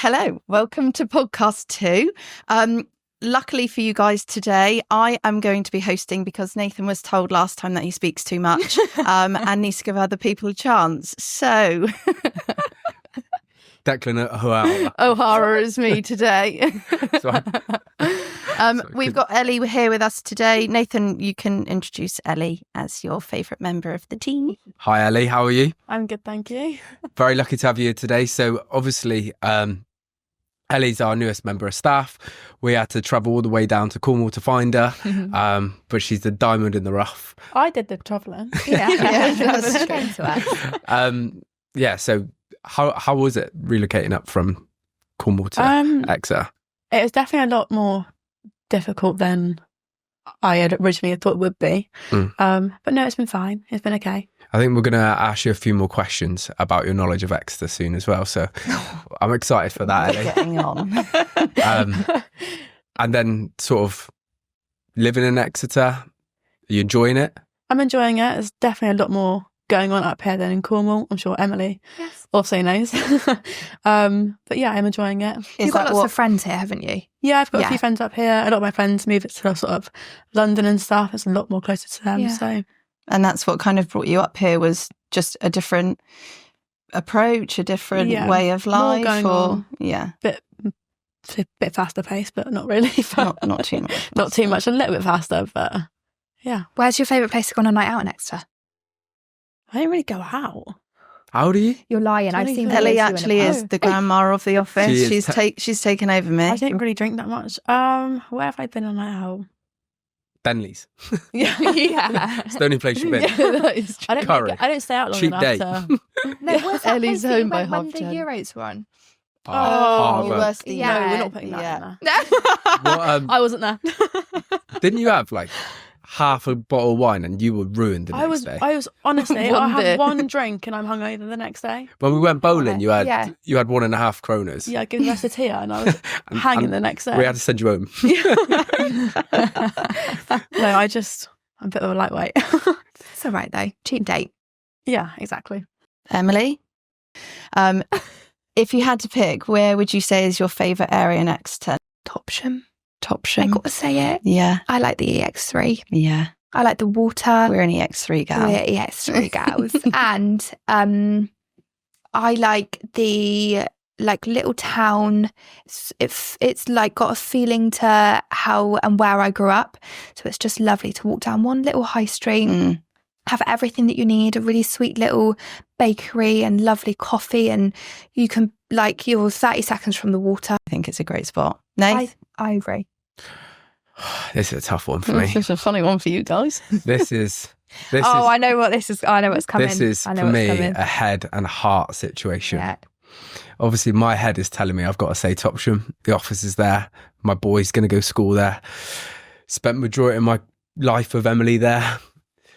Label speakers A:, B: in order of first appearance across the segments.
A: Hello, welcome to podcast 2. Luckily for you guys today, I am going to be hosting because Nathan was told last time that he speaks too much and needs to give other people a chance. So
B: Declan O'Hara.
A: O'Hara is me today. We've got Ellie here with us today. Nathan, you can introduce Ellie as your favourite member of the team.
B: Hi Ellie, how are you?
C: I'm good, thank you.
B: Very lucky to have you here today. So obviously, Ellie's our newest member of staff. We had to travel all the way down to Cornwall to find her, but she's the diamond in the rough.
C: I did the travelling.
A: That's true.
B: So how was it relocating up from Cornwall to Exeter?
C: It was definitely a lot more difficult than I had originally thought it would be. But no, it's been fine. It's been okay.
B: I think we're going to ask you a few more questions about your knowledge of Exeter soon as well. So I'm excited for that, Ellie.
A: Getting on.
B: And then sort of living in Exeter, are you enjoying it?
C: I'm enjoying it. There's definitely a lot more going on up here than in Cornwall. I'm sure Emily also knows. But yeah, I'm enjoying it.
D: You've got lots of friends here, haven't you?
C: Yeah, I've got a few friends up here. A lot of my friends moved to sort of London and stuff. It's a lot more closer to them. So,
A: and that's what kind of brought you up here, was just a different approach, a different way of life.
C: More going on.
A: It's
C: a bit faster paced, but not really.
A: Not too much.
C: Not too much. A little bit faster, but yeah.
D: Where's your favourite place to go on a night out in Exeter?
C: I don't really go out.
B: How old are you?
D: You're lying. I've seen
A: Ellie actually is the grandma of the office. She's taken over me.
C: I don't really drink that much. Where have I been on a night out?
B: Bentley's.
C: Yeah.
B: It's the only place you've been.
A: That is true.
C: I don't stay out long
B: Cheap
C: enough
B: date.
C: to...
D: No, where's that
A: Ellie's
D: place that you
A: home by
D: went when
A: half
D: the
A: 10.
D: Euros were on?
B: Harbour.
A: Worsley.
D: Yeah.
C: No, we're not putting that in
B: Well,
C: there. I wasn't there.
B: Didn't you have like half a bottle of wine and you were ruined the next day?
C: I was honestly,
A: One
C: I had
A: bit.
C: one drink and I'm hungover the next day.
B: When we went bowling, you had
D: Yeah.
B: 1.5 kronas.
C: Yeah, I gave the rest of Tia and I was hanging the next day.
B: We had to send you home.
C: No, I'm a bit of a lightweight.
D: It's all right, though. Cheap date.
C: Yeah, exactly.
A: Emily, if you had to pick, where would you say is your favourite area in Exeter?
D: Topsham. I
A: Topsham.
D: got to say it.
A: Yeah.
D: I like the EX3.
A: Yeah.
D: I like the water.
A: We're an EX3 gal.
D: We're EX3 gals. And I like the little town. It's like got a feeling to how and where I grew up. So it's just lovely to walk down one little high street, have everything that you need, a really sweet little bakery and lovely coffee, and you can you're 30 seconds from the water.
A: I think it's a great spot. Nath?
D: I agree.
B: This is a tough one for me.
A: This is a funny one for you guys.
D: I know what this is. I know what's coming.
B: This is for me a head and heart situation.
D: Yeah.
B: Obviously, my head is telling me I've got to say Topsham. The office is there. My boy's going to go to school there. Spent majority of my life with Emily there.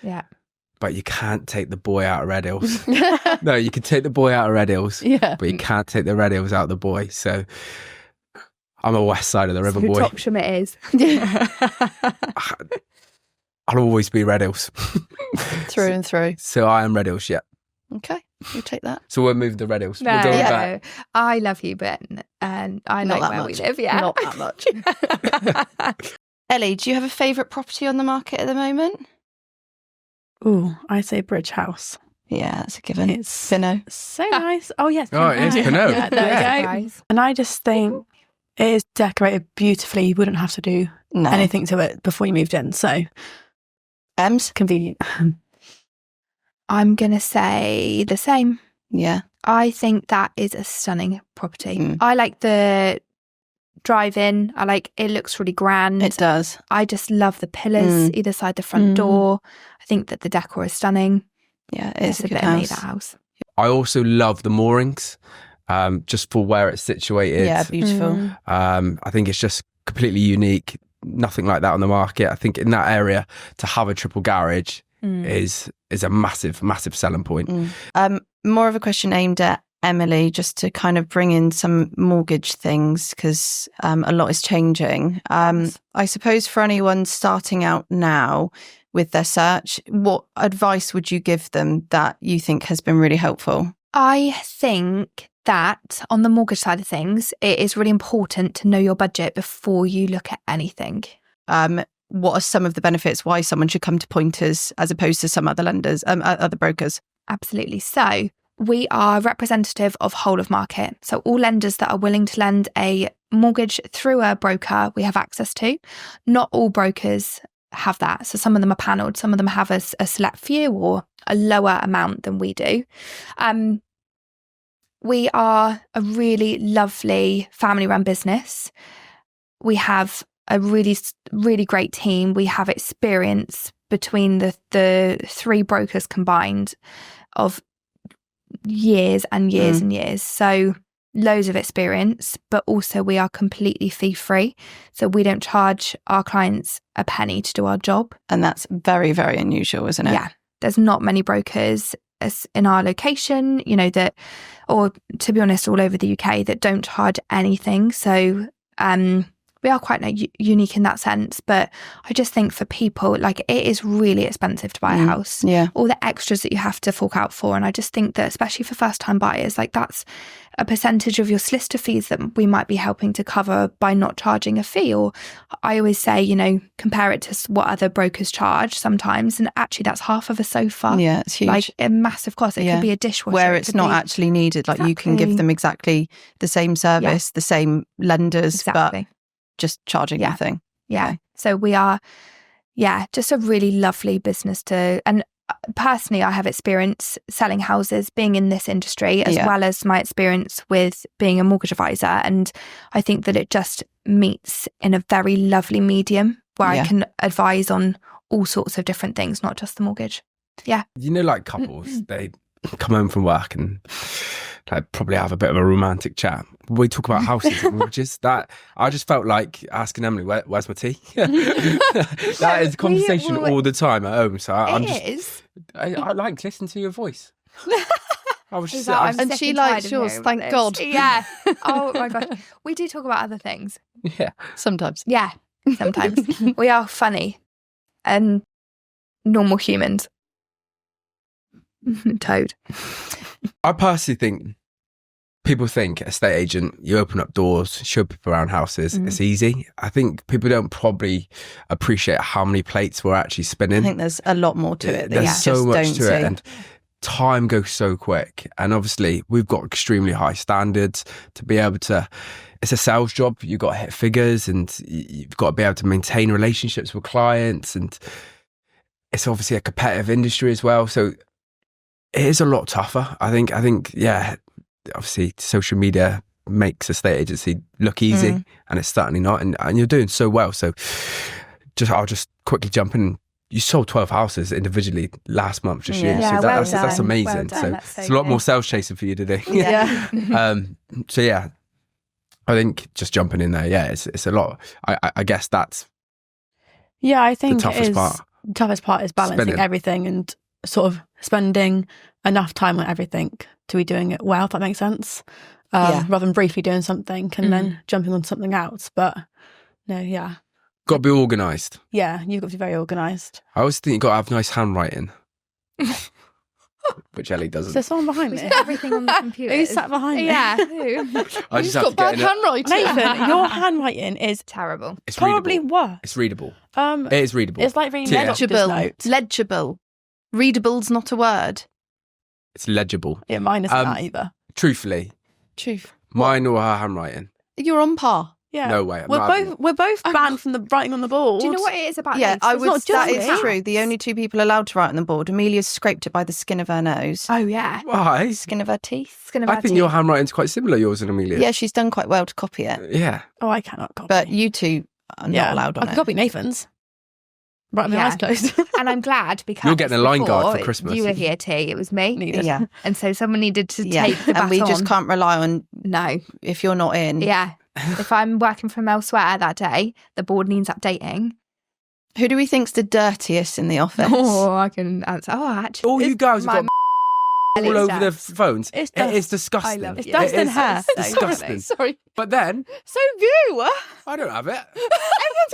D: Yeah.
B: But you can't take the boy out of Red Hills. No, you can take the boy out of Red Hills.
A: Yeah.
B: But you can't take the Red Hills out of the boy. So I'm a west side of the river
D: So
B: boy.
D: Topsham it is.
B: I'll always be Red Hills.
A: Through and through.
B: So I am Red Hills, yeah.
A: Okay, we'll take that.
B: So we'll move to Red Hills.
D: No,
B: We're going back.
D: I love you, but I
A: Not
D: like
A: that
D: where
A: much.
D: we live. Yeah,
A: Not that much. Ellie, do you have a favourite property on the market at the moment?
C: Ooh, I say Bridge House.
A: Yeah, that's a given.
C: It's
A: Finno.
C: so nice. Oh, yes.
B: Oh, it is
C: Pinot.
B: Pinot.
C: Yeah, there we go. And I just think it is decorated beautifully. You wouldn't have to do
A: No.
C: anything to it before you moved in. So
A: Ems?
C: convenient.
D: I'm gonna say the same.
A: Yeah.
D: I think that is a stunning property.
A: Mm.
D: I like the drive-in. It looks really grand.
A: It does.
D: I just love the pillars either side the front door. I think that the decor is stunning.
A: Yeah, it's a
D: a
A: good
D: bit of me,
A: house.
D: that house.
B: I also love the moorings, just for where it's situated.
A: Yeah, beautiful.
B: I think it's just completely unique. Nothing like that on the market. I think in that area to have a triple garage is a massive, massive selling point.
A: More of a question aimed at Emily, just to kind of bring in some mortgage things, because a lot is changing. I suppose for anyone starting out now with their search, what advice would you give them that you think has been really helpful?
D: I think that, on the mortgage side of things, it is really important to know your budget before you look at anything.
A: What are some of the benefits why someone should come to Pointers as opposed to some other lenders, other brokers?
D: Absolutely. So we are representative of whole of market. So all lenders that are willing to lend a mortgage through a broker, we have access to. Not all brokers have that. So some of them are panelled, some of them have a select few or a lower amount than we do. We are a really lovely family-run business. We have a really, really great team. We have experience between the three brokers combined of years and years and years. So loads of experience, but also we are completely fee-free. So we don't charge our clients a penny to do our job.
A: And that's very, very unusual, isn't it?
D: Yeah. There's not many brokers in our location, that, or to be honest, all over the UK that don't charge anything. So we are quite unique in that sense. But I just think for people, like, it is really expensive to buy a house.
A: Yeah.
D: All the extras that you have to fork out for. And I just think that, especially for first-time buyers, like, that's a percentage of your solicitor fees that we might be helping to cover by not charging a fee. Or I always say, compare it to what other brokers charge sometimes. And actually, that's half of a sofa.
A: Yeah, it's huge.
D: Like, a massive cost. It could be a dishwasher.
A: Where it's not actually needed. Like, you can give them exactly the same service, the same lenders, but just charging nothing.
D: Yeah. Okay. So we are, just a really lovely business and personally, I have experience selling houses, being in this industry, as well as my experience with being a mortgage advisor. And I think that it just meets in a very lovely medium where I can advise on all sorts of different things, not just the mortgage. Yeah.
B: Like couples, they come home from work and probably have a bit of a romantic chat. We talk about houses and mortgages. That I just felt like asking Emily, where's my tea? That is a conversation all the time at home. So I like listening to your voice. I was just,
A: and she likes yours, thank God.
D: Yeah. Oh my gosh. We do talk about other things.
B: Yeah.
A: Sometimes.
D: Yeah. Sometimes. We are funny and normal humans. Toad.
B: I personally think people think estate agent, you open up doors, show people around houses, it's easy. I think people don't probably appreciate how many plates we're actually spinning.
A: I think there's a lot more to it.
B: There's so much to it, and time goes so quick. And obviously, we've got extremely high standards to be able to. It's a sales job. You've got to hit figures, and you've got to be able to maintain relationships with clients. And it's obviously a competitive industry as well. So it is a lot tougher. I think, obviously social media makes estate agency look easy, and it's certainly not. And you're doing so well. So I'll just quickly jump in. You sold 12 houses individually last month, just you.
D: Yeah,
B: So
D: well
B: that's amazing.
D: Well done.
B: So it's a lot more sales chasing for you to do. I think just jumping in there, it's a lot. I guess that's
C: I think
B: the toughest part.
C: The toughest part is balancing everything and sort of spending enough time on everything to be doing it well, if that makes sense. Rather than briefly doing something and then jumping on something else. But no,
B: got to be organised.
C: Yeah, you've got to be very organised.
B: I always think you've got to have nice handwriting. Which Ellie doesn't.
C: There's someone behind me.
D: Everything on the computer.
C: Who's sat behind me?
D: Yeah.
B: I just have to get
A: handwriting.
C: Nathan, your handwriting is
D: terrible.
B: It's
C: probably
B: readable.
C: worse.
B: It's readable. It is readable.
C: It's like reading
A: legible.
C: notes.
A: Legible. Readable's not a word.
B: It's legible.
C: Yeah, mine isn't that either.
B: Truthfully, mine or her handwriting.
A: You're on par.
C: Yeah.
B: No way.
C: We're both banned from the writing on the board.
D: Do you know what it is about?
A: Yeah,
D: these?
A: that is true. The only two people allowed to write on the board. Amelia's scraped it by the skin of her nose.
D: Oh yeah.
B: Why?
A: Skin of her teeth.
B: I think your handwriting's quite similar, yours and Amelia.
A: Yeah, she's done quite well to copy it.
B: Yeah.
C: Oh, I cannot copy.
A: But you two are not allowed on
C: I can copy Nathan's. Right, my eyes closed.
D: And I'm glad because
B: you're getting a line guard for Christmas.
D: You were here, T. It was me.
A: Yeah.
D: And so someone needed to take the baton.
A: And we just can't rely on
D: no
A: if you're not in.
D: Yeah. If I'm working from elsewhere that day, the board needs updating.
A: Who do we think's the dirtiest in the office?
D: Oh, I can answer. Oh, actually,
B: all you guys have got all over their phones.
C: It's
B: disgusting.
C: I love it's dust and hair.
B: It's disgusting.
A: Sorry.
B: But then
A: So you.
B: I don't have it.
A: Everyone's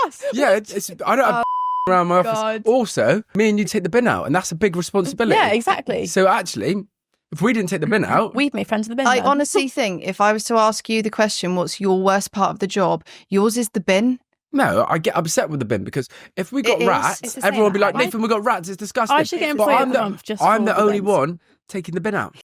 A: us.
B: Yeah, I don't have around my office.
C: God.
B: Also, me and you take the bin out, and that's a big responsibility.
C: Yeah, exactly.
B: So actually, If we didn't take the bin out,
C: We've made friends with the bin.
A: I
C: then.
A: honestly think if I was to ask you the question, what's your worst part of the job? Yours is the bin.
B: no, I get upset with the bin because if we got
A: It is.
B: rats,
D: It's the same
B: everyone would be like,
D: right?
B: Nathan, we got rats. It's disgusting.
C: I should get
B: But
C: employed
B: I'm
C: at the month just
B: I'm
C: for
B: the
C: the
B: only
C: bins.
B: one taking the bin out.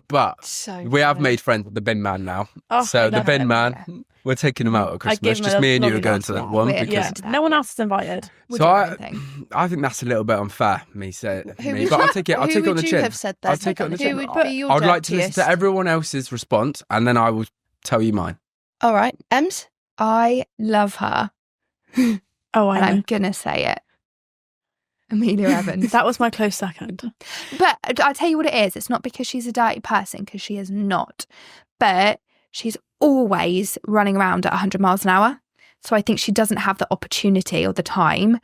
B: But
A: So
B: we have
A: funny.
B: made friends with the bin man now.
C: Oh,
B: So
C: I
B: the
C: love
B: bin
C: him.
B: man, we're taking him out at
C: I'd give
B: Christmas.
C: him
B: Just
C: a
B: me and you are
C: lovely
B: going to
C: laugh.
B: that one
D: Yeah,
B: because.
C: Yeah,
D: to that.
C: no one else is invited.
D: We'll
B: So
D: do
B: I
D: everything.
B: think that's a little bit unfair, me saying.
A: Who
B: Me.
A: would
B: But
A: you-
B: I'll take it. I'll
A: who
B: take it on
A: would
B: the
A: you
B: chin.
A: have said
B: I'll
A: that?
B: take it on the
A: Who
B: chin.
A: would be your
B: I'd like to listen
A: dirtiest?
B: to everyone else's response, and then I will tell you mine.
A: All right, Ems.
D: I love her,
C: Oh, I
D: and
C: know.
D: I'm gonna say it. Amelia Evans.
C: That was my close second.
D: But I'll tell you what it is. It's not because she's a dirty person, because she is not. But she's always running around at 100 miles an hour. So I think she doesn't have the opportunity or the time,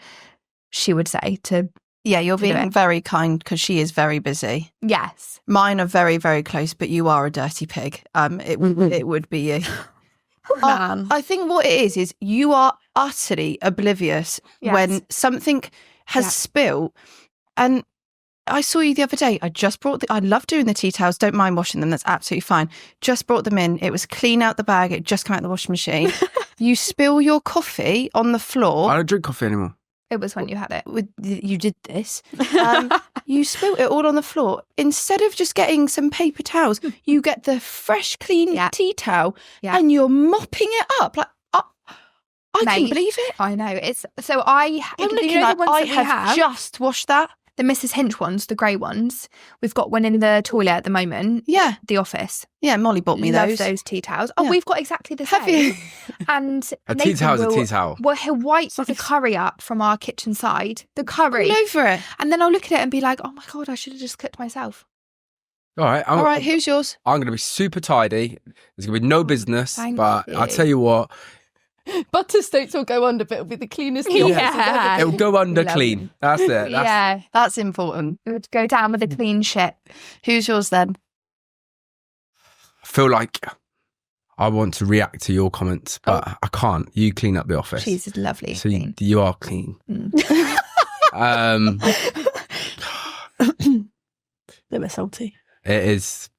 D: she would say, to,
A: Yeah, you're
D: To do
A: being
D: it.
A: very kind because she is very busy.
D: yes.
A: Mine are very, very close, but you are a dirty pig. It would be you.
C: Man.
A: I think what it is you are utterly oblivious
D: Yes.
A: when something has
D: Yeah.
A: spilt. And I saw you the other day. I love doing the tea towels. Don't mind washing them. That's absolutely fine. Just brought them in. It was clean out the bag. It just came out the washing machine. You spill your coffee on the floor.
B: I don't drink coffee anymore.
D: It was when you had it.
A: You did this. You spilt it all on the floor. Instead of just getting some paper towels, you get the fresh, clean
D: Yeah.
A: tea towel
D: Yeah.
A: and you're mopping it up. Like, I
D: Mate,
A: can't believe it.
D: I know. It's so I'm
A: looking like
D: the ones
A: I
D: that we
A: have just washed that.
D: the Mrs. Hinch ones, the grey ones. We've got one in the toilet at the moment.
A: Yeah.
D: The office.
A: Yeah, Molly bought me
D: Love
A: those.
D: those tea towels. Oh,
A: Yeah.
D: we've got exactly the
A: Have
D: same.
A: you?
D: And
B: A tea
D: Nathan
B: towel's a
D: will-
B: tea towel.
D: Well, he'll wipe
C: like
D: the
C: a-
D: curry up from our kitchen side, the curry,
A: All over it.
D: and then I'll look at it and be like, "Oh my god, I should have just cooked myself."
B: All right.
A: All right, who's yours?
B: I'm going to be super tidy. There's going to be no business.
D: Thank
B: but
D: you.
B: I'll tell you what,
C: Butter States will go under, but it'll be the cleanest.
D: Yeah.
B: it will go under
D: Love
B: clean. That's it. That's,
D: Yeah,
A: That's important.
D: it would go down with a clean ship.
A: Who's yours then?
B: I feel like I want to react to your comments, but I can't. You clean up the office.
D: She's lovely.
B: so
D: clean.
B: you are clean. Um,
C: They're a bit salty.
B: it is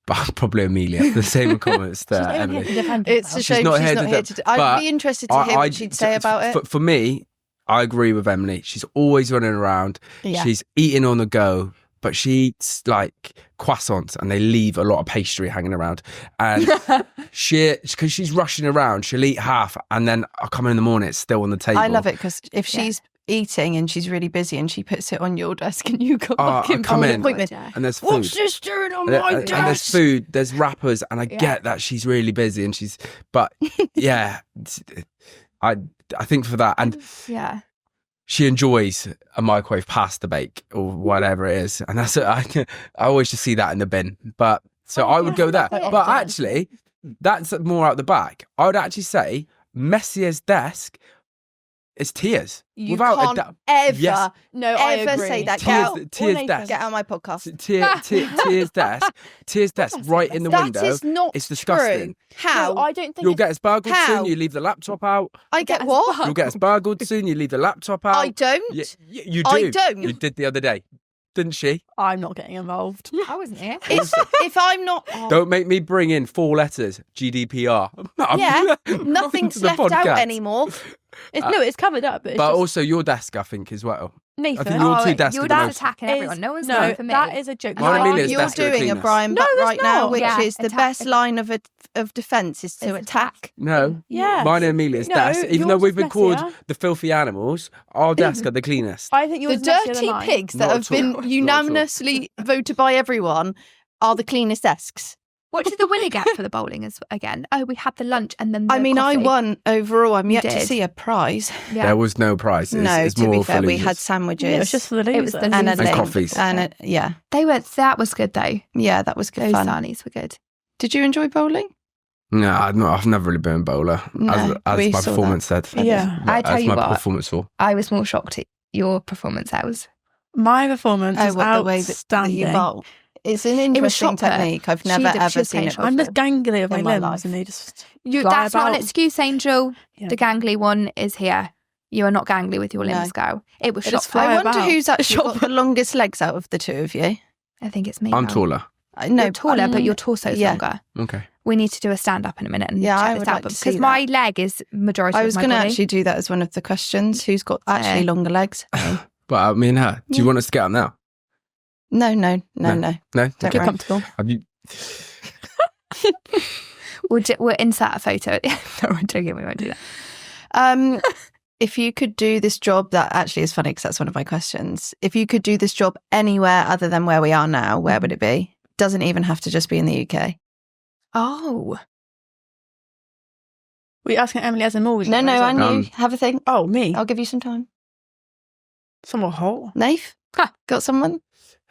B: probably Amelia. The same comments
C: She's
B: that
C: not even
B: Emily.
C: here to defend
A: It's a
C: herself.
A: shame she's not here to. I'd
B: but
A: be interested to hear what she'd say about it.
B: For me, I agree with Emily. She's always running around.
A: Yeah.
B: She's eating on the go, but she eats like croissants and they leave a lot of pastry hanging around. And because she's rushing around, she'll eat half and then I'll come in the morning, it's still on the table.
A: I love it because if she's eating and she's really busy and she puts it on your desk and you go back in
B: come
A: for an
B: in
A: appointment.
B: and there's food.
A: What's this doing on my
B: And there's
A: desk?
B: food, there's wrappers, and I get that she's really busy and but yeah, I think for that, and
D: Yeah.
B: she enjoys a microwave pasta bake or whatever it is, and that's I always just see that in the bin. But so I would go there,
D: yeah.
B: but actually, that's more out the back. I would actually say Messier's desk is Tia's.
A: You
B: Without a
A: can't
B: doubt.
A: ever,
B: Yes.
C: No, I
A: ever
C: agree.
A: say that.
B: Tia's desk.
A: Get out of my podcast.
B: Tia's desk right in the
A: That
B: window.
A: is not
B: It's disgusting.
A: true. How?
C: No, I don't think
B: You'll
C: it's-
B: get sparkled
A: How?
B: soon. You leave the laptop out.
A: I get what?
B: You'll get sparkled soon. You leave the laptop out.
A: I don't.
B: You do.
A: I don't.
B: You did the other day, didn't she?
C: I'm not getting involved.
D: I wasn't here.
A: If I'm not,
B: Don't make me bring in 4 letters. GDPR.
A: yeah,
B: Welcome
A: nothing's
B: to the
A: left out
B: podcast.
A: anymore.
C: It's covered up, but it's
B: But
C: just
B: also your desk, I think, as well.
C: Nathan.
B: I think your two desks
D: You're
B: are the
D: just
B: most.
D: attacking everyone. No one's
C: no,
D: going for me.
C: that is a joke.
B: Mine and
C: You
B: Amelia's
C: are-
A: You're
B: desk are the
A: doing a
B: cleanest.
A: Brian
C: No,
A: Butt
C: there's
A: right now,
C: not.
A: which
D: Yeah,
A: is the
D: attack.
A: best line of defence is to
D: It's
A: attack.
B: No.
C: Yes.
B: Mine and Amelia's
C: No,
B: desk, even though
C: yours
B: we've
C: is
B: been called
C: messier.
B: the filthy animals, our desks are the cleanest.
C: I think
A: The
C: yours is messier than
A: dirty
C: mine.
A: pigs that
B: Not
A: have
B: at all.
A: been
B: Not at all.
A: unanimously voted by everyone are the cleanest desks.
D: What did the winner get for the bowling again? Oh, we had the lunch and then the
A: I mean, I
D: coffee.
A: won overall. I'm yet to
D: did.
A: see a prize.
D: Yeah.
B: There was no prize.
A: No,
B: it's
A: to be
B: more
A: fair,
B: for
A: we
B: losers.
A: had sandwiches.
C: Yeah, it was just for the
D: It was
C: loser.
D: the
A: and a
D: losers.
B: And
A: link.
B: coffees.
A: And yeah,
D: That was good though.
A: yeah, that was good
D: Those
A: fun.
D: sarnies were good.
A: Did you enjoy bowling?
B: No, I've never really been a bowler,
A: No,
B: as
A: we
B: my
A: saw
B: performance said.
C: Yeah.
D: I tell
B: as
D: you
B: my
D: what.
B: performance saw.
D: I was more shocked at your performance, Els.
C: My performance is
A: the way that
C: outstanding.
A: you bowl. It's an interesting
D: shot put.
A: technique. I've
D: She
A: never
D: did- she
A: ever
D: was
A: seen
D: playing
A: it
D: shot
A: before.
C: I'm just gangly of my
A: In my
C: limbs,
A: life.
C: and they just
D: You,
C: fly
D: that's not an
C: about.
D: excuse, Angel.
C: Yeah.
D: The gangly one is here. You are not gangly with your
A: No.
D: limbs, girl. It was
C: It
D: shot
C: is
D: put.
A: I
C: fly
A: wonder
C: about.
A: who's actually
C: Shot
A: got the longest legs out of the two of you.
D: I think it's me.
B: I'm
D: now.
B: taller.
A: No,
D: you're taller, but your torso's longer.
B: Okay.
D: We need to do a stand up in a minute and
A: I
D: check
A: would
D: this out.
A: like to
D: Because
A: see
D: my leg is majority
A: I
D: of
A: was
D: my
A: going to
D: body.
A: actually do that as one of the questions. Who's got actually longer legs?
B: But me and her, do you want us to get up now?
A: No.
B: No?
A: Don't
C: Get
A: worry.
C: comfortable.
B: Have you...
D: We'll insert a photo. No, we're joking. We won't do that.
A: If you could do this job, that actually is funny because that's one of my questions. If you could do this job anywhere other than where we are now, where would it be? Doesn't even have to just be in the UK.
D: Oh.
C: Were you asking Emily as a mortgage?
A: No,
C: advisor?
A: and you have a think.
C: Oh, me.
A: I'll give you some time.
C: Somewhat hot.
A: Nath, got someone?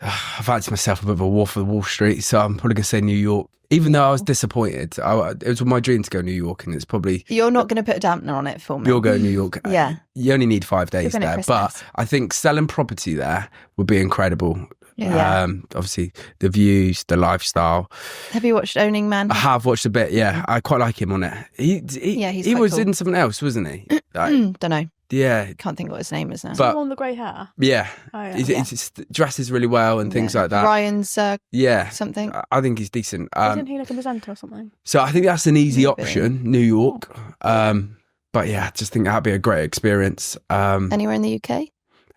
B: I fancy myself a bit of a Wolf of Wall Street, so I'm probably going to say New York. Even though I was disappointed, it was my dream to go New York, and it's probably...
A: You're not going to put a dampener on it for me.
B: You'll go New York.
A: Yeah.
B: You only need 5 days
D: Even at
B: there.
D: Christmas.
B: But I think selling property there would be incredible.
A: Yeah.
B: Obviously, the views, the lifestyle.
A: Have you watched Owning Man?
B: I have watched a bit, yeah. I quite like him on it.
A: he's
B: He
A: quite
B: was
A: cool.
B: in something else, wasn't he?
A: Don't know.
B: Yeah.
A: Can't think what his name is now.
B: But-
C: Someone with the grey hair.
B: Yeah.
C: Oh, yeah.
B: He dresses really well and things like that.
A: Ryan's
B: Yeah.
A: something.
B: I think he's decent.
C: Isn't he like a presenter or something?
B: So I think that's an easy
A: Maybe.
B: option, New York. But yeah, I just think that'd be a great experience.
A: Anywhere in the UK?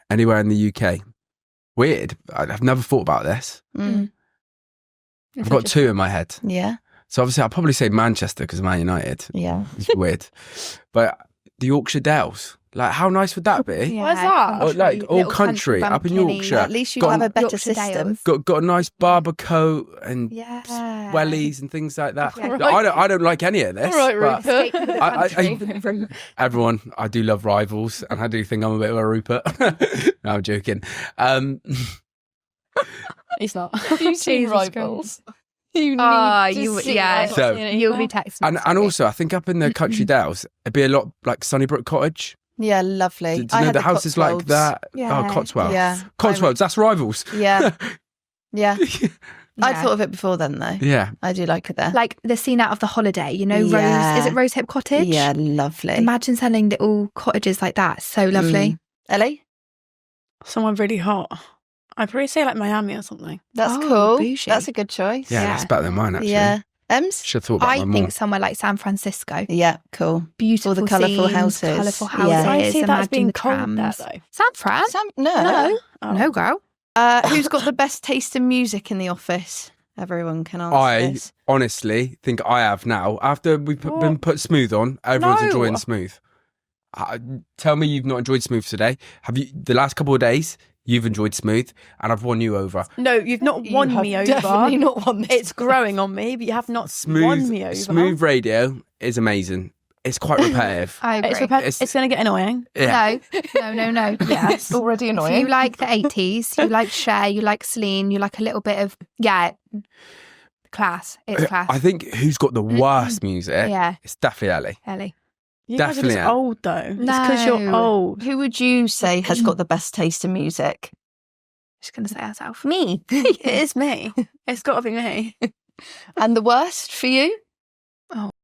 B: Anywhere in the UK. Weird. I've never thought about this.
A: Mm.
B: I've got 2 in my head.
A: Yeah.
B: So obviously I'll probably say Manchester because of Man United.
A: Yeah.
B: It's weird. But the Yorkshire Dales, like how nice would that be?
C: Where's that?
B: Or like all
D: Little
B: country up in
D: bumpkin-y.
B: Yorkshire.
A: At least you
B: Got
A: have
B: an-
A: a better
D: Yorkshire
A: system.
D: Dales.
B: Got a nice barber coat and
D: Yeah.
B: wellies and things like that.
D: Yeah.
B: I don't like any of this.
C: All right,
B: but
C: Rupert.
D: Escape to the
B: I-
D: country.
B: everyone, I do love Rivals, and I do think I'm a bit of a Rupert. No, I'm joking.
C: He's not.
A: You seen
C: Jesus
A: Rivals? You need
D: yeah.
B: So-
D: You'll be texting.
B: and also, I think up in the country Dales, it'd be a lot like Sunnybrook Cottage.
A: Yeah, lovely.
B: Do you know the houses like that?
D: Yeah.
B: Oh, Cotswolds.
A: Yeah.
B: Cotswolds, that's Rivals.
A: Yeah. Yeah. I'd
D: Yeah.
A: thought of it before then, though.
B: Yeah.
A: I do like it there.
D: Like the scene out of The Holiday, you know,
A: Yeah.
D: Rose, is it Rosehip Cottage?
A: Yeah, lovely.
D: Imagine selling little cottages like that. So lovely.
A: Ellie?
C: Someone really hot. I'd probably say like Miami or something.
A: That's
D: Oh,
A: cool.
D: bougie.
A: That's a good choice.
B: Yeah,
D: Yeah.
B: that's better than mine, actually.
A: Yeah. Ems?
B: Should have thought about
D: I
B: mine
D: think
B: more.
D: somewhere like San Francisco.
A: Yeah, cool.
D: Beautiful
A: All the colourful
D: scenes,
A: houses.
D: Colourful
A: Yeah.
D: houses.
C: So I see that as
D: imagine
C: being
D: the
C: cold
D: trams.
C: there though.
D: San Fran?
A: No.
C: Oh.
D: No, girl.
A: Who's got the best taste in music in the office? Everyone can answer
B: I
A: this.
B: honestly think I have now. After we've been put Smooth on, everyone's
C: No.
B: enjoying Smooth. Tell me you've not enjoyed Smooth today. Have you? The last couple of days, you've enjoyed Smooth, and I've won you over.
C: No, you've not won me over.
A: Definitely not won this.
C: It's growing on me, but you have not won me over.
B: Smooth radio is amazing. It's quite repetitive.
D: I agree.
C: It's going to get annoying.
B: Yeah.
D: No. Yes.
A: already
D: If you like the 80s, you like Cher, you like Celine, you like a little bit of, class. It's class.
B: I think who's got the worst music?
D: Yeah.
B: It's definitely Ellie.
D: Ellie.
C: You guys are
B: Definitely.
C: just old though. It's because you're
D: No.
C: old.
A: Who would you say has got the best taste in music?
D: She's going to say herself.
A: Me.
C: It is me. It's got to be me.
A: And the worst for you?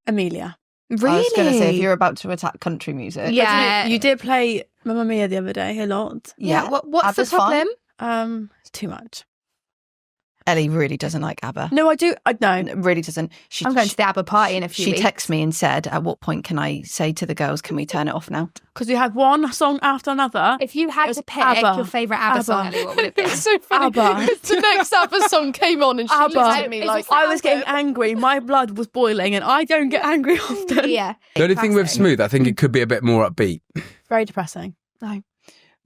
C: Amelia.
D: Really?
A: I was going to say, if you're about to attack country music.
D: Yeah.
C: You did play Mamma Mia the other day a lot.
D: Yeah. What's
A: ABBA's
D: the problem?
C: It's too much.
A: Ellie really doesn't like ABBA.
C: No, I do. I know.
A: Really doesn't.
D: I'm going to the ABBA party in a few
A: She
D: weeks.
A: texted me and said, at what point can I say to the girls, can we turn it off now?
C: Because we had one song after another.
D: If you
C: It
D: had
C: was
D: to pick
C: ABBA.
D: your favourite ABBA, song,
C: ABBA.
D: Ellie, what would it be?
A: so funny.
C: ABBA.
A: The next ABBA song came on and she
C: ABBA.
A: looked at me
D: It's
A: like,
D: a
C: I was getting angry. My blood was boiling, and I don't get angry often.
D: Yeah.
B: The only thing with
D: classic.
B: Smooth, I think it could be a bit more upbeat.
C: Very depressing.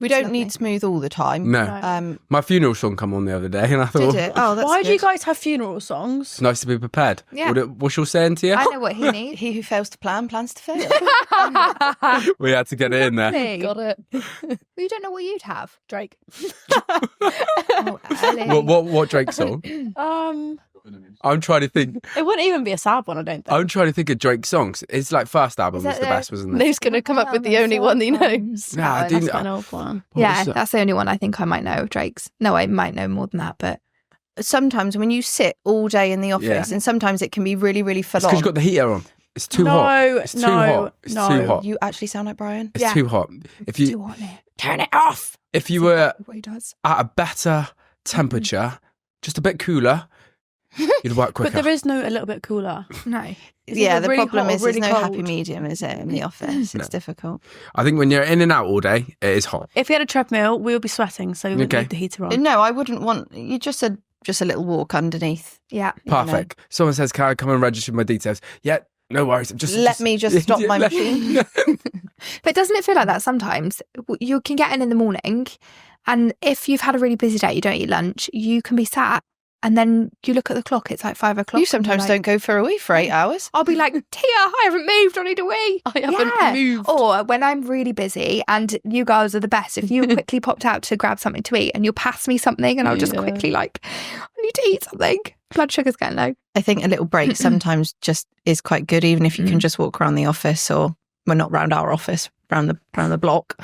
A: we don't
D: lovely.
A: need smooth all the time.
B: No. My funeral song come on the other day, and I thought,
A: Did it? Oh, that's
C: Why
A: good.
C: do you guys have funeral songs?
B: it's nice to be prepared.
D: Yeah.
B: What's your saying to you?
D: I know what he needs.
A: He who fails to plan plans to fail.
B: We had to get it in there.
A: Got it.
D: Well, you don't know what you'd have.
C: Drake.
D: Oh, Ellie.
B: What Drake song? I'm trying to think.
C: It wouldn't even be a sad one, I don't think.
B: I'm trying to think of Drake songs. It's like first album
D: Is
B: was
D: that
B: the
D: the-
B: best, wasn't it?
A: Who's going to come up with the only one he knows?
B: Nah, I
D: Oh,
B: do.
C: That's an old one.
B: What
D: Yeah,
B: was that?
D: that's the only one I think I might know of Drake's. No, I might know more than that, but
A: Sometimes when you sit all day in the office,
B: Yeah.
A: and sometimes it can be really, really full
B: It's because
A: on.
B: you've got the heater on. It's too
C: No,
B: hot. It's too
C: no,
B: hot. It's
C: no.
B: too hot.
A: You actually sound like Brian.
B: It's
D: Yeah.
B: too hot. If
D: too
B: you
D: hot in here.
A: Turn it off.
B: if you were
D: What he does.
B: at a better temperature, just a bit cooler, You'd work quicker.
C: But there is no a little bit cooler.
D: No.
A: The
C: really
A: problem
C: hot or
A: is
C: really
A: there's no
C: cold?
A: happy medium, is it, in the office? It's difficult.
B: I think when you're in and out all day, it is hot.
C: If we had a treadmill, we would be sweating, so we would
B: Okay.
C: leave the heater on.
A: No, I wouldn't want. You just said just a little walk underneath.
D: Yeah.
B: Perfect. Someone says, "Can I come and register my details?" Yeah, no worries.
A: Let me just stop my machine.
D: But doesn't it feel like that sometimes? You can get in the morning, and if you've had a really busy day, you don't eat lunch, you can be sat, and then you look at the clock, it's like 5 o'clock.
A: You sometimes don't go for a wee for 8 hours.
D: I'll be like, Tia, I haven't moved, I need a wee.
C: I haven't moved.
D: Or when I'm really busy, and you guys are the best, if you quickly popped out to grab something to eat and you'll pass me something and I'll just quickly like, I need to eat something. Blood sugar's getting low.
A: I think a little break sometimes just is quite good, even if you can just walk around the office, or well, not round our office, round the block.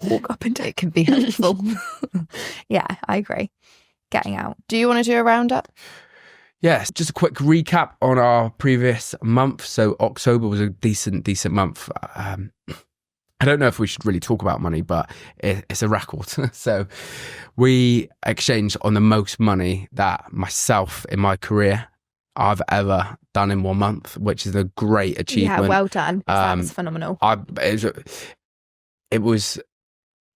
D: Walk up and down.
A: It can be helpful.
D: Yeah, I agree. Getting out.
A: Do you want to do a roundup?
B: Yes, just a quick recap on our previous month. So October was a decent month. I don't know if we should really talk about money, but it's a record. So we exchanged on the most money that myself in my career I've ever done in 1 month, which is a great achievement.
D: Yeah, well done. That's phenomenal.
B: It was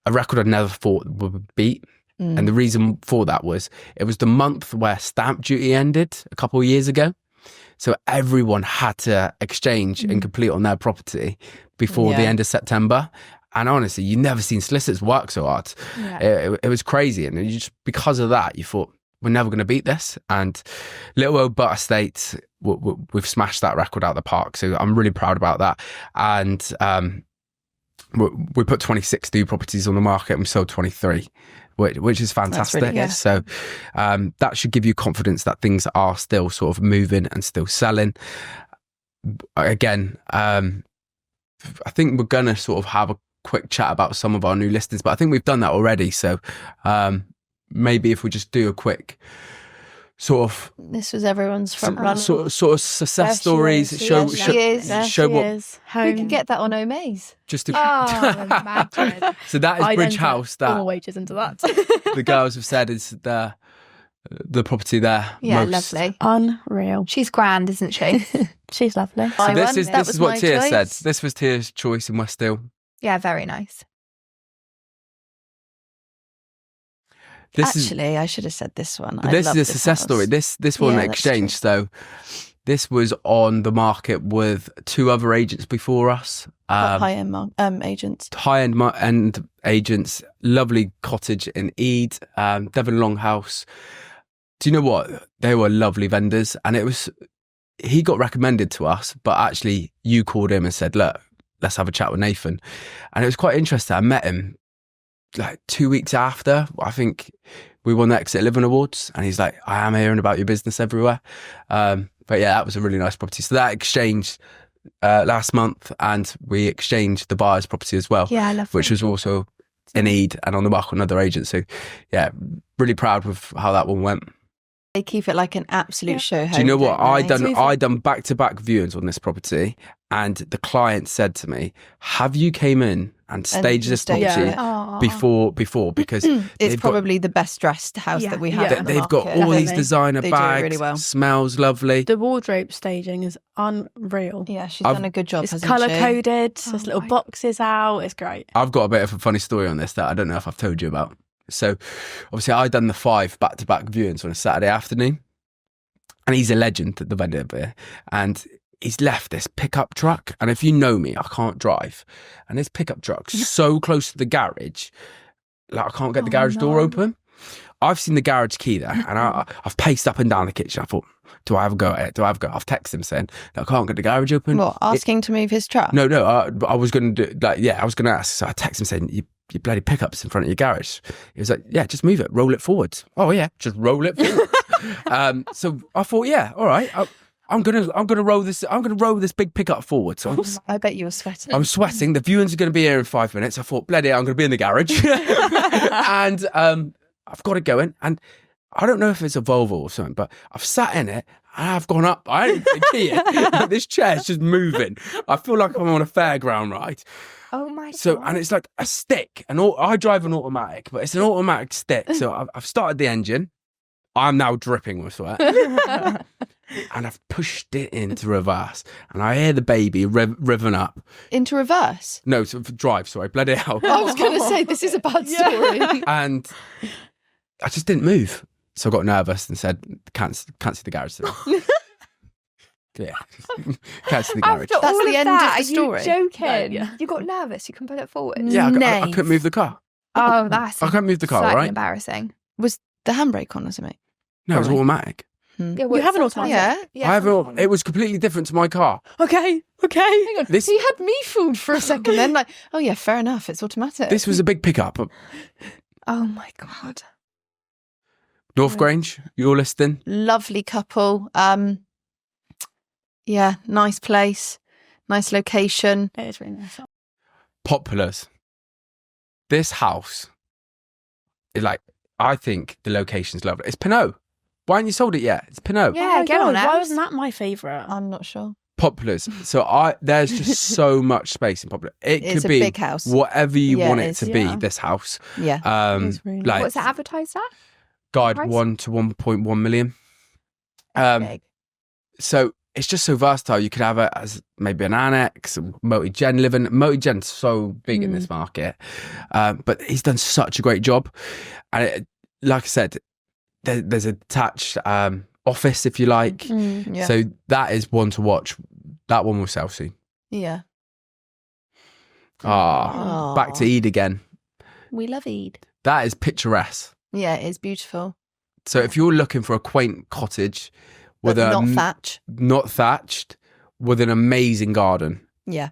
B: a record I never thought would beat. And the reason for that was it was the month where stamp duty ended a couple of years ago. So everyone had to exchange and complete on their property before the end of September. And honestly, you've never seen solicitors work so hard. Yeah. It was crazy. And you just because of that, you thought, we're never going to beat this. And Little Old Butt Estate, we've smashed that record out of the park. So I'm really proud about that. And we put 26 new properties on the market and we sold 23. Which is fantastic.
A: Really good.
B: So that should give you confidence that things are still sort of moving and still selling. Again, I think we're going to sort of have a quick chat about some of our new listings, but I think we've done that already. So maybe if we just do a quick sort of...
A: This was everyone's front runner.
B: Sort of success stories. Show what...
A: We can get that on Omaze.
B: Just to...
D: imagine.
B: So that is Bridge House. That
C: all wages into that.
B: The girls have said is the property there.
D: Yeah,
B: most.
D: lovely.
C: Unreal.
D: She's grand, isn't she?
C: She's lovely.
B: So this is what Tia said. This was Tia's choice in West Hill.
D: Yeah, very nice.
A: Actually, I should have said this one.
B: This is a success story. This one exchanged. So this was on the market with 2 other agents before us.
A: High-end agents.
B: High-end agents. Lovely cottage in Ede, Devon Longhouse. Do you know what? They were lovely vendors, and he got recommended to us, but actually you called him and said, look, let's have a chat with Nathan. And it was quite interesting. I met him like 2 weeks after, I think we won the Exit Living Awards, and he's like, I am hearing about your business everywhere. But yeah, that was a really nice property. So that exchanged last month, and we exchanged the buyer's property as well, which was also in Ede and on the market with another agent. So yeah, really proud with how that one went.
A: They keep it like an absolute show home.
B: Do you know what? I done back-to-back viewings on this property, and the client said to me, have you came in and staged this property before? Because
A: it's probably the best dressed house that we have.
B: They've got all these designer bags.
A: Really well.
B: Smells lovely.
C: The wardrobe staging is unreal.
A: Yeah, she's done a good job.
C: It's colour coded. There's little boxes out. It's great.
B: I've got a bit of a funny story on this that I don't know if I've told you about. So obviously I done the 5 back-to-back viewings on a Saturday afternoon, and he's a legend, the vendor there, and he's left this pickup truck. And if you know me, I can't drive, and this pickup truck's so close to the garage, like I can't get the garage door open. I've seen the garage key there, and I've paced up and down the kitchen. I thought, do I have a go at it? I've texted him saying that I can't get the garage open.
A: What, asking to move his truck?
B: No, I was going to do, I was going to ask. So I texted him saying, your bloody pickup's in front of your garage. He was like, yeah, just move it, roll it forwards. Oh yeah, just roll it forward. So I thought, yeah, all right. I'm gonna roll this big pickup forward. So
A: I bet you were sweating.
B: I'm sweating. The viewings are going to be here in 5 minutes. I thought, bloody, I'm going to be in the garage, and I've got it going. And I don't know if it's a Volvo or something, but I've sat in it. I've gone up. I don't even key it. This chair's just moving. I feel like I'm on a fairground ride.
D: Oh my
B: God. And it's like a stick. I drive an automatic, but it's an automatic stick. So I've started the engine. I'm now dripping with sweat. And I've pushed it into reverse. And I hear the baby revving up.
A: Into reverse?
B: No, so drive, sorry, bloody hell.
A: I was going to say, this is a bad story.
B: And I just didn't move. So I got nervous and said, can't see the garage today. Yeah, can't see the garage.
D: After all
A: the
D: of
A: end
D: that,
A: of the story.
D: Are you joking?
C: Yeah.
D: You got nervous. You can put it forward.
B: Yeah, I couldn't move the car.
D: Oh, that's
B: I couldn't move the car,
D: slightly
B: right?
D: embarrassing.
A: Was the handbrake on or something?
B: No, it was
A: Probably.
B: automatic.
D: Yeah,
C: You have an
D: sometimes-
C: automatic?
A: Yeah.
B: I have it was completely different to my car.
C: Okay.
A: Hang on.
B: This-
A: So you had me fooled for a second then, like, oh yeah, fair enough, it's automatic.
B: This was a big pickup.
D: Oh my God.
B: North Grange, you're listening?
A: Lovely couple. Yeah, nice place, nice location.
C: It is really nice.
B: Poplars. This house is like, I think the location's lovely. It's Pinot. Why haven't you sold it yet? It's Pinot.
D: Yeah,
C: Oh,
D: get on
C: God,
D: it.
C: why wasn't that my favourite?
A: I'm not sure.
B: Poplars. So there's just so much space in Poplar. It
A: It's
B: could
A: a
B: be
A: big house.
B: whatever you
A: Yeah,
B: want
A: it
B: it
A: is,
B: to be,
C: yeah.
B: this house.
A: Yeah.
C: It is really
B: Like
D: What's it advertised at?
B: guide
D: price?
B: 1 to 1.1 million.
D: Big.
B: So it's just so versatile. You could have it as maybe an annex, multi-gen living. Multi-gen's so big in this market. But he's done such a great job. And like I said, there's a detached office, if you like.
A: Yeah.
B: So that is one to watch. That one will sell soon.
A: Yeah.
B: Ah, back to Eid again.
A: We love Eid.
B: That is picturesque.
A: Yeah, it is beautiful.
B: So if you're looking for a quaint cottage with
A: But
B: a
A: not thatch.
B: not thatched, with an amazing garden,
A: Yeah.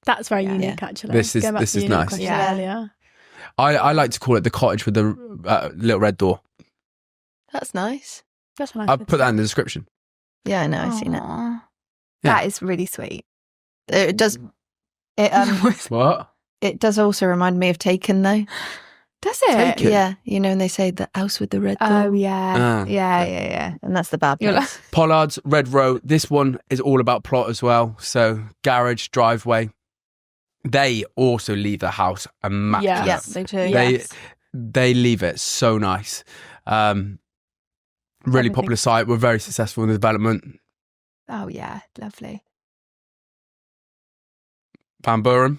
C: That's very
D: Yeah.
C: unique, actually.
B: This is-
C: Going back
B: this
C: to the
B: is
C: unique
B: nice.
C: question
D: Yeah.
C: earlier.
B: I like to call it the cottage with the little red door.
A: That's nice.
C: That's a nice
B: I'll
C: bit.
B: put that in the description.
A: Yeah, I know. I've seen it.
D: Aw.
B: Yeah.
D: That is really sweet.
A: It does. It
B: What?
A: it does also remind me of Taken though.
D: Does it?
B: Taken?
A: Yeah, you know, and they say the house with the red door.
D: Oh yeah.
B: Ah.
D: Yeah.
A: And that's the bad
D: You're
A: place.
B: Pollard's, Red Row. This one is all about plot as well. So garage, driveway. They also leave the house immaculate.
A: Yeah, they do.
C: Yes.
B: They leave it so nice. Really
C: Everything.
B: popular site. We're very successful in the development.
D: Oh yeah. Lovely.
B: Van Buren.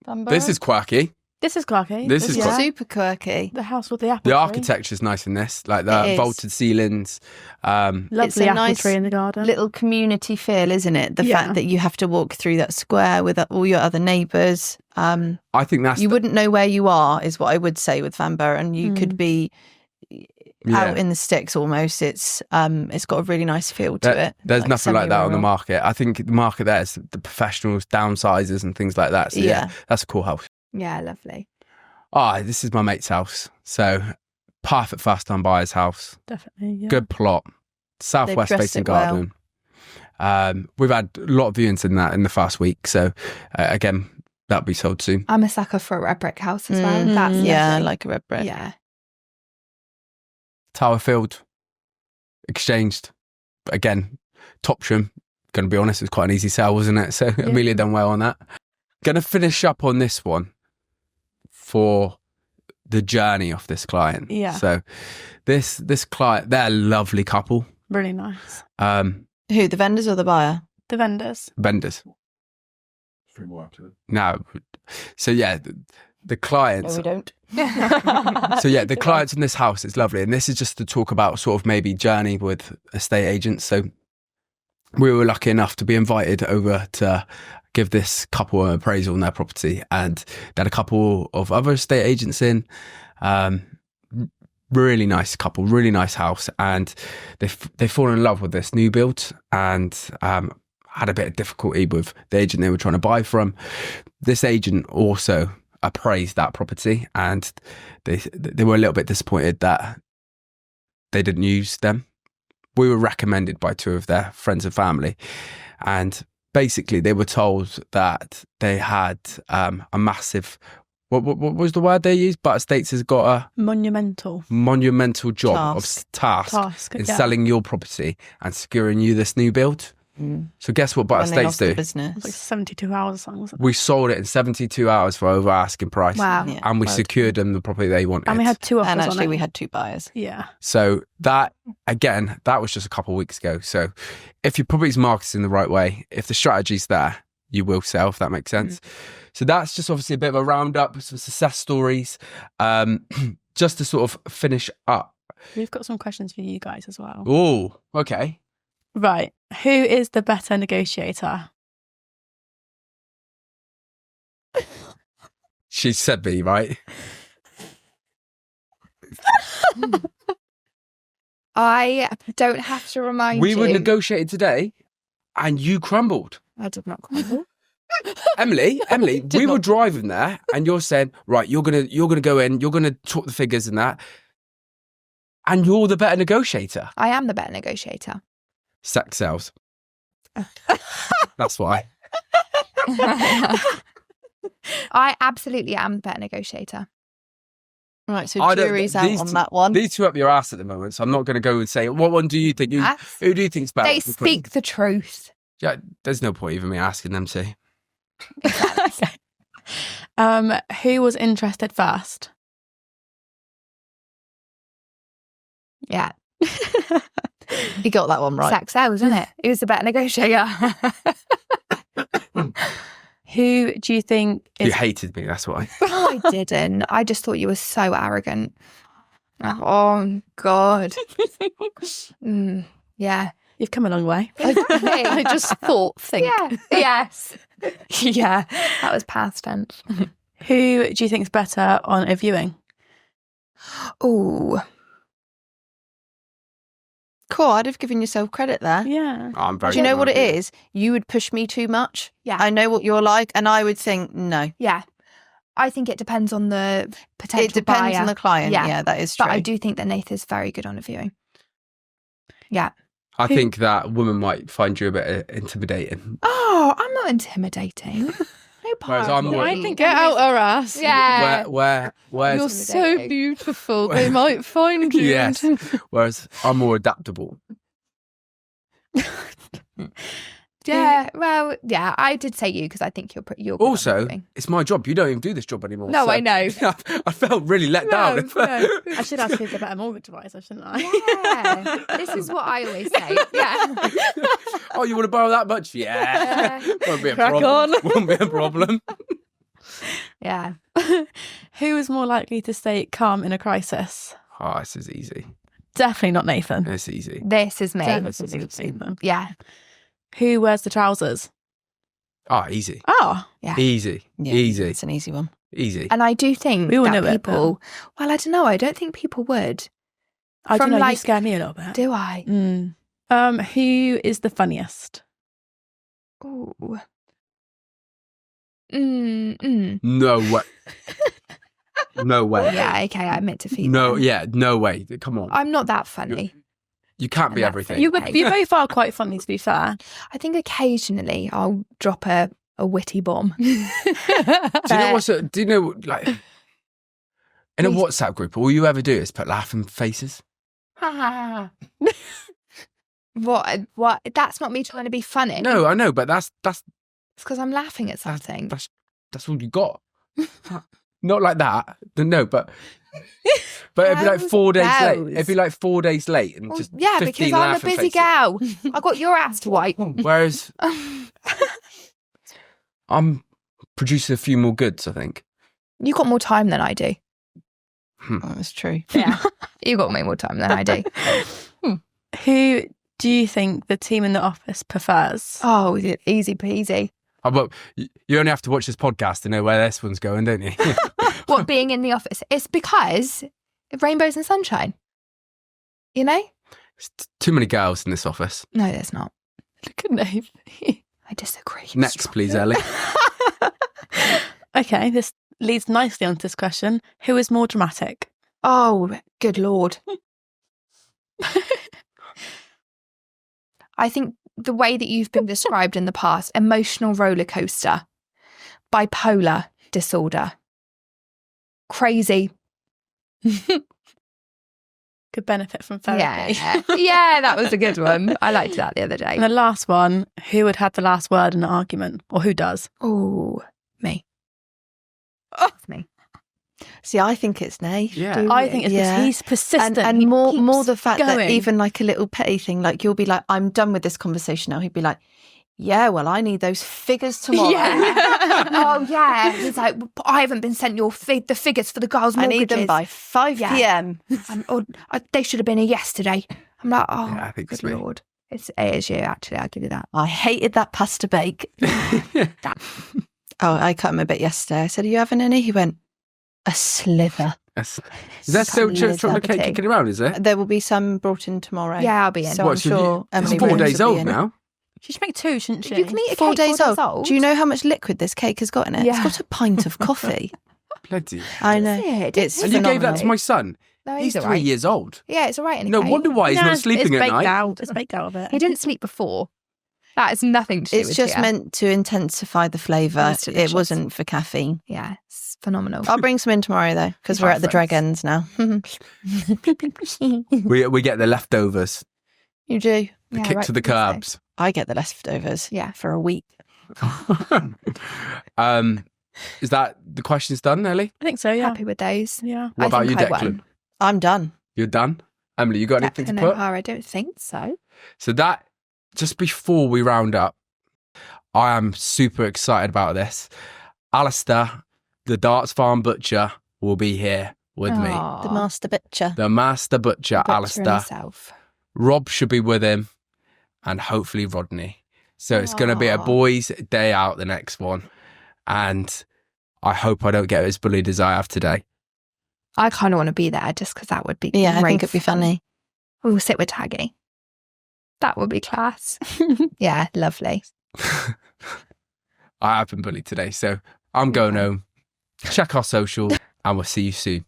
A: Van
B: This
A: Buren.
B: is quirky.
C: This is quirky.
B: This is
A: It's super quirky.
C: the house with the apple
B: The
C: tree.
B: architecture's nice in this, like
A: It
B: the
A: is.
B: vaulted ceilings.
C: Lovely
A: It's a
C: apple
A: nice
C: tree in the garden.
A: Little community feel, isn't it? The
C: Yeah.
A: fact that you have to walk through that square with all your other neighbours.
B: I think that's
A: You wouldn't know where you are, is what I would say with Van Buren. You could be out in the sticks almost. It's got a really nice feel to it.
B: There's nothing like that on the
A: semi-rural.
B: market. I think the market there is the professionals, downsizers and things like that. So yeah, that's a cool house.
D: Yeah. Lovely.
B: This is my mate's house. So perfect first time buyer's house.
C: Definitely. Yeah.
B: Good plot. Southwest
A: dressed
B: facing
A: it well.
B: garden. We've had a lot of viewings in that in the first week. So again, that'll be sold soon.
D: I'm a sucker for a red brick house as well.
A: Mm,
D: That's
A: yeah, I
D: lovely.
A: like a red brick.
D: Yeah.
B: Tower Field exchanged. But again, Topsham, going to be honest, it was quite an easy sale, wasn't it? So Amelia done well on that. Going to finish up on this one for the journey of this client.
C: Yeah.
B: So this client, they're a lovely couple.
C: Really nice.
A: Who, the vendors or the buyer?
C: The vendors.
B: Vendors.
E: 3 more after that.
B: No. So yeah, the clients.
A: No, we don't.
B: So yeah, the clients in this house is lovely, and this is just to talk about sort of maybe journey with estate agents. So we were lucky enough to be invited over to give this couple an appraisal on their property, and they had a couple of other estate agents in. Really nice couple, really nice house, and they fall in love with this new build, and had a bit of difficulty with the agent they were trying to buy from. This agent also appraised that property, and they were a little bit disappointed that they didn't use them. We were recommended by 2 of their friends and family, and basically they were told that they had a massive, what was the word they used? But Estates has got a
C: Monumental
B: monumental job of task
C: task
B: in
C: yeah.
B: selling your property and securing you this new build. So guess what Butter
A: When they
B: States
A: lost the
B: do?
C: It
A: business.
C: was like 72 hours or something. Wasn't it?
B: We sold it in 72 hours for over asking price.
D: Wow.
A: Yeah,
B: And we
A: well,
B: secured them the property they wanted.
C: And we had 2 offers
A: and
C: on
A: actually
C: it.
A: we had 2 buyers.
C: Yeah.
B: So that, again, that was just a couple of weeks ago. So if your property's marketed in the right way, if the strategy's there, you will sell, if that makes sense. So that's just obviously a bit of a roundup, some success stories, just to sort of finish up.
C: We've got some questions for you guys as well.
B: Oh, okay.
C: Right. Who is the better negotiator?
B: She said me, right?
D: I don't have to remind
B: We
D: you.
B: were negotiating today and you crumbled.
D: I did not crumble.
B: Emily, we were driving there and you're saying, right, you're gonna go in, you're gonna talk the figures and that. And you're the better negotiator.
D: I am the better negotiator.
B: Sex sells. That's why.
D: I absolutely am the better negotiator.
A: Right, so
B: I don't-
A: jury's out
B: these
A: on
B: two-
A: that one.
B: These two up your ass at the moment, so I'm not going to go and say, what one do you think? Who do you think's better?
D: They speak the truth.
B: Yeah, there's no point even me asking them to.
C: Okay. Who was interested first?
D: Yeah.
A: You got that one right.
D: Sex sells, isn't it? Who's the better negotiator?
C: Who do you think
B: You
C: is
B: hated me, that's why.
D: No, I didn't. I just thought you were so arrogant. Oh, God. Yeah.
C: You've come a long way.
A: I just thought, think.
D: Yeah. Yes. Yeah. That was past tense.
C: Who do you think is better on a viewing?
D: Ooh.
A: Cool, I'd have given yourself credit there.
C: Yeah.
B: I'm very
A: Do you know
B: good
A: what
B: on
A: it is? You would push me too much.
D: Yeah.
A: I know what you're like, and I would think, no.
D: Yeah. I think it depends on the potential
A: It depends
D: buyer.
A: on the client.
D: Yeah.
A: Yeah, that is true.
D: But I do think that Nath is very good on a viewing. Yeah.
B: I think that woman might find you a bit intimidating.
D: Oh, I'm not intimidating. No part
B: Whereas
D: of
B: I'm
D: me.
B: more-
C: I think
A: Get out her ass.
D: Yeah.
B: Where's
A: You're so beautiful. They might find you.
B: Yes. Whereas I'm more adaptable.
D: Yeah. Well, yeah, I did say you because I think you're good on
B: Also,
D: viewing.
B: it's my job. You don't even do this job anymore.
D: No,
B: so
D: I know.
B: I felt really let down.
C: I should ask who's the better mortgage advisor, shouldn't I?
D: Yeah. This is what I always say. Yeah.
B: Oh, you want to borrow that much? Yeah. Won't be a
A: Crack
B: problem.
A: on.
B: Won't be a problem.
D: Yeah.
C: Who is more likely to stay calm in a crisis?
B: Oh, this is easy.
C: Definitely not Nathan.
B: It's easy.
D: This is me.
C: Definitely not Nathan.
D: Yeah.
C: Who wears the trousers?
B: Oh, easy.
C: Oh,
D: Yeah.
B: Easy.
A: Yeah,
B: Easy.
A: It's an easy one.
B: Easy.
D: And I do think
C: We all
D: that
C: know it,
D: people, well, I don't know. I don't think people would.
C: I
D: From
C: don't know. You
D: like-
C: scare me a little bit.
D: Do I?
C: Who is the funniest?
D: Ooh.
B: No way. No way.
D: Yeah, okay, I admit defeat.
B: No,
D: then.
B: yeah, no way. Come on.
D: I'm not that funny.
B: You can't be
D: And that's
B: everything.
D: it.
C: You both are quite funny, to be fair.
D: I think occasionally I'll drop a witty bomb.
B: Do you know what's do you know like in a
D: Please.
B: WhatsApp group, all you ever do is put laughing faces?
D: What? That's not me trying to be funny.
B: No, I know, but that's
D: It's because I'm laughing at something.
B: that's all you got. Not like that. No, but it'd be like 4 days late.
D: Those.
B: It'd be like 4 days late and
D: Well,
B: just
D: yeah,
B: 15
D: because I'm a
B: laughing
D: busy
B: faces.
D: gal. I got your ass to wipe.
B: Whereas I'm producing a few more goods, I think.
D: You got more time than I do.
A: That's true.
D: Yeah, you got way more time than I do.
C: Who do you think the team in the office prefers?
D: Oh, easy peasy.
B: Oh, but you only have to watch this podcast to know where this one's going, don't you?
D: What, being in the office? It's because rainbows and sunshine. You know?
B: There's too many girls in this office.
D: No, there's not.
C: Look at Nathan.
D: I disagree.
B: Next, please, Ellie.
C: Okay, this leads nicely onto this question. Who is more dramatic?
D: Oh, good Lord. I think the way that you've been described in the past, emotional roller coaster, bipolar disorder, crazy.
C: could benefit from therapy.
D: Yeah, that was a good one. I liked that the other day.
C: And the last one, who would have the last word in an argument, or who does?
D: Oh, me. It's me.
A: See, I think it's Nate.
B: Yeah.
C: I think it's because he's persistent.
A: And
C: He
A: more
C: keeps
A: the fact that
C: going.
A: even like a little petty thing, like you'll be like, I'm done with this conversation now. He'd be like, yeah, well, I need those figures tomorrow.
D: Oh, yeah. He's like, I haven't been sent the figures for the girls'
A: I
D: mortgages.
A: need them by 5 p.m.
D: They should have been here yesterday. I'm like, oh,
B: Yeah, I think it's
D: good
B: me.
D: Lord. It is you, actually. I'll give you that.
A: I hated that pasta bake. I cut him a bit yesterday. I said, are you having any? He went, a sliver.
B: Is that still chocolate cake kicking around, is it?
A: There will be some brought in tomorrow.
D: Yeah, I'll be in.
A: So I'm sure
B: It's
A: Emily
B: 4
A: Williams
B: days
A: will be
B: old
A: in.
B: now.
C: She should make 2, shouldn't she?
D: You can eat a
A: 4
D: cake
A: days
D: 4
A: old.
D: days old.
A: Do you know how much liquid this cake has got in it?
D: Yeah.
A: It's got a pint of coffee.
B: Bloody.
A: I know.
D: it?
A: It's
B: And you gave that
A: phenomenal.
B: to my son.
D: No,
B: He's
D: all
B: 3
D: right.
B: years old.
D: Yeah, it's all right in a
B: No
D: cake.
B: wonder why he's not sleeping
C: it's
B: at
C: baked
B: night.
C: out. It's baked out of it.
D: He didn't sleep before. That has nothing to do
A: It's
D: with
A: just
D: Tia.
A: meant to intensify the flavour.
D: It's
A: It
D: delicious.
A: wasn't for caffeine.
D: Yeah, it's phenomenal.
A: I'll bring some in tomorrow though, because we're at the drag
B: Perfect.
A: ends now.
B: We get the leftovers.
A: You do.
B: The
D: Yeah,
B: kick
D: right
B: to the
D: for Thursday.
B: curbs.
A: I get the leftovers.
D: Yeah.
A: For a week.
B: Is that the questions done, Ellie?
C: I think so, yeah.
D: Happy with those.
C: Yeah.
B: What
D: I
B: about
D: think
B: you,
D: I
B: Declan?
D: won.
A: I'm done.
B: You're done? Emily, you got anything to
D: Declan
B: put?
D: O'Hara, I don't think so.
B: So that, just before we round up, I am super excited about this. Alistair, the Darts Farm Butcher, will be here with me.
D: Aw,
A: The master butcher.
B: The Master Butcher,
D: butcher
B: Alistair.
D: himself.
B: Rob should be with him, and hopefully Rodney. So it's going to be a
D: Aw.
B: boys' day out, the next one. And I hope I don't get as bullied as I have today.
D: I kind of want to be there just because that would be
A: Yeah, I
D: great
A: think it'd be
D: fun.
A: funny.
D: We'll sit with Taggy. That would be class. Yeah, lovely.
B: I have been bullied today, so I'm going home. Check our social, and we'll see you soon.